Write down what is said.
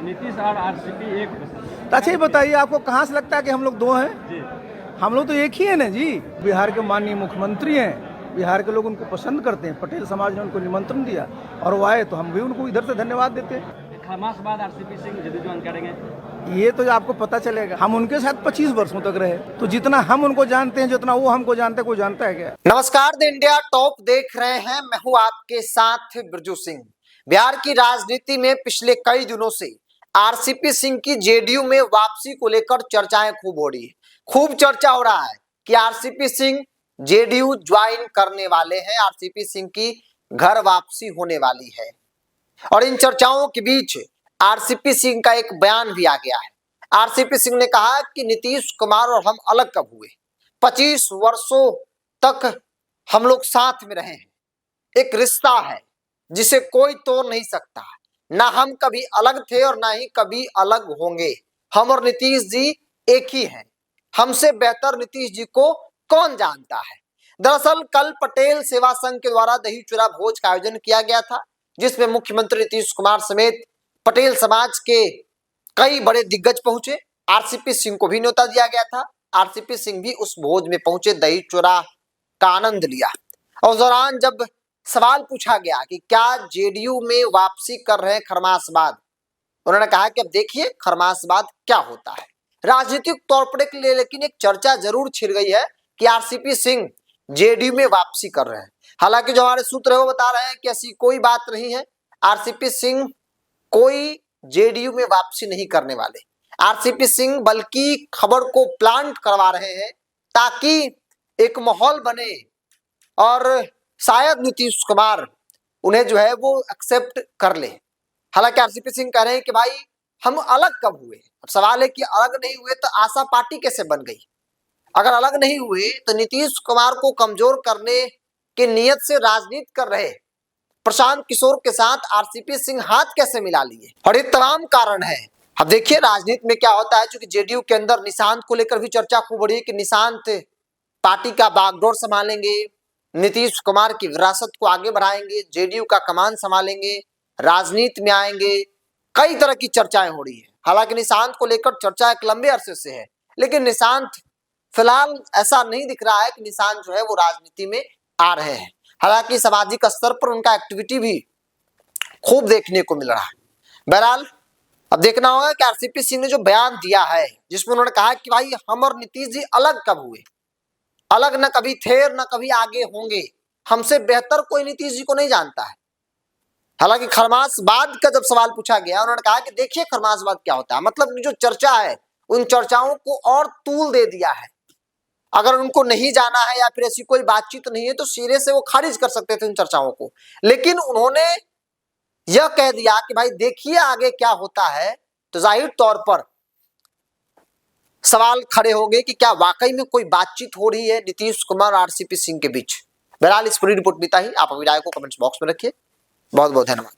नीतीश और आरसीपी एक। तो अच्छा ये बताइए, आपको कहाँ से लगता है कि हम लोग दो हैं? जी। हम लोग तो एक ही है ना जी। बिहार के माननीय मुख्यमंत्री हैं, बिहार के लोग उनको पसंद करते हैं। पटेल समाज ने उनको निमंत्रण दिया और वो आए, तो हम भी उनको इधर से धन्यवाद देते हैं। खरमास बाद आरसीपी सिंह जदयू ज्वाइन करेंगे। ये तो आपको पता चलेगा। हम उनके साथ 25 वर्षों तक रहे, तो जितना हम उनको जानते हैं, जितना वो हमको जानते हैं, कोई जानता है क्या? नमस्कार, द इंडिया टॉप देख रहे हैं। मैं हूं आपके साथ बिरजू सिंह। बिहार की राजनीति में पिछले कई दिनों से आरसीपी सिंह की जेडीयू में वापसी को लेकर चर्चाएं खूब हो रही है। खूब चर्चा हो रहा है कि आरसीपी सिंह जेडीयू ज्वाइन करने वाले हैं, आरसीपी सिंह की घर वापसी होने वाली है। और इन चर्चाओं के बीच आरसीपी सिंह का एक बयान भी आ गया है। आरसीपी सिंह ने कहा कि नीतीश कुमार और हम अलग कब हुए? 25 वर्षों तक हम लोग साथ में रहे हैं। एक रिश्ता है जिसे कोई तोड़ नहीं सकता। ना हम कभी अलग थे और ना ही कभी अलग होंगे। हम और नीतीश जी एक ही हैं। हमसे बेहतर नीतीश जी को कौन जानता है? दरअसल कल पटेल सेवा संघ के द्वारा दही चूड़ा भोज का आयोजन किया गया था, जिसमें मुख्यमंत्री नीतीश कुमार समेत पटेल समाज के कई बड़े दिग्गज पहुंचे। आरसीपी सिंह को भी न्योता दिया गया था। आरसीपी सिंह भी उस भोज में पहुंचे, दही चूड़ा का आनंद लिया। और उस दौरान जब सवाल पूछा गया कि क्या जेडीयू में वापसी कर रहे हैं खरमासवाद, उन्होंने कहा कि अब देखिए खरमासवाद क्या होता है। राजनीतिक तौर पर के लिए लेकिन एक चर्चा जरूर छिड़ गई है कि आरसीपी सिंह जेडीयू में वापसी कर रहे हैं। हालांकि जो हमारे सूत्र है वो बता रहे हैं कि ऐसी कोई बात नहीं है। आरसीपी सिंह कोई जेडीयू में वापसी नहीं करने वाले। आरसीपी सिंह बल्कि खबर को प्लांट करवा रहे हैं ताकि एक माहौल बने और शायद नीतीश कुमार उन्हें जो है वो एक्सेप्ट कर ले। हालांकि आरसीपी सिंह कह रहे हैं कि भाई हम अलग कब हुए? अब सवाल है कि अलग नहीं हुए तो आशा पार्टी कैसे बन गई? अगर अलग नहीं हुए तो नीतीश कुमार को कमजोर करने की नियत से राजनीति कर रहे प्रशांत किशोर के साथ आरसीपी सिंह हाथ कैसे मिला लिए? और ये तमाम कारण है। अब देखिए राजनीति में क्या होता है, क्योंकि जेडीयू के अंदर निशांत को लेकर भी चर्चा खूब बढ़ी कि निशांत पार्टी का बागडोर संभालेंगे, नीतीश कुमार की विरासत को आगे बढ़ाएंगे, जेडीयू का कमान संभालेंगे, राजनीति में आएंगे। कई तरह की चर्चाएं हो रही है। हालांकि निशांत को लेकर चर्चा एक लंबे अरसे से है, लेकिन निशांत फिलहाल ऐसा नहीं दिख रहा है कि निशांत जो है वो राजनीति में आ रहे हैं। हालांकि सामाजिक स्तर पर उनका एक्टिविटी भी खूब देखने को मिल रहा है। बहरहाल अब देखना होगा कि आरसीपी सिंह ने जो बयान दिया है, जिसमें उन्होंने कहा कि भाई हम और नीतीश जी अलग कब हुए? अलग न कभी थे और न कभी आगे होंगे। हमसे बेहतर कोई नीतीश जी को नहीं जानता है। हालांकि खरमासवाद का जब सवाल पूछा गया, उन्होंने कहा कि देखिए खरमासवाद क्या होता है। मतलब जो चर्चा है उन चर्चाओं को और तूल दे दिया है। अगर उनको नहीं जाना है या फिर ऐसी कोई बातचीत नहीं है तो सिरे से वो खारिज कर सकते थे उन चर्चाओं को, लेकिन उन्होंने यह कह दिया कि भाई देखिए आगे क्या होता है। तो जाहिर तौर पर सवाल खड़े हो गए कि क्या वाकई में कोई बातचीत हो रही है नीतीश कुमार और आरसीपी सिंह के बीच। बहरहाल इस पूरी रिपोर्ट में इतना ही। आप अपनी राय को कमेंट्स बॉक्स में रखिए। बहुत बहुत धन्यवाद।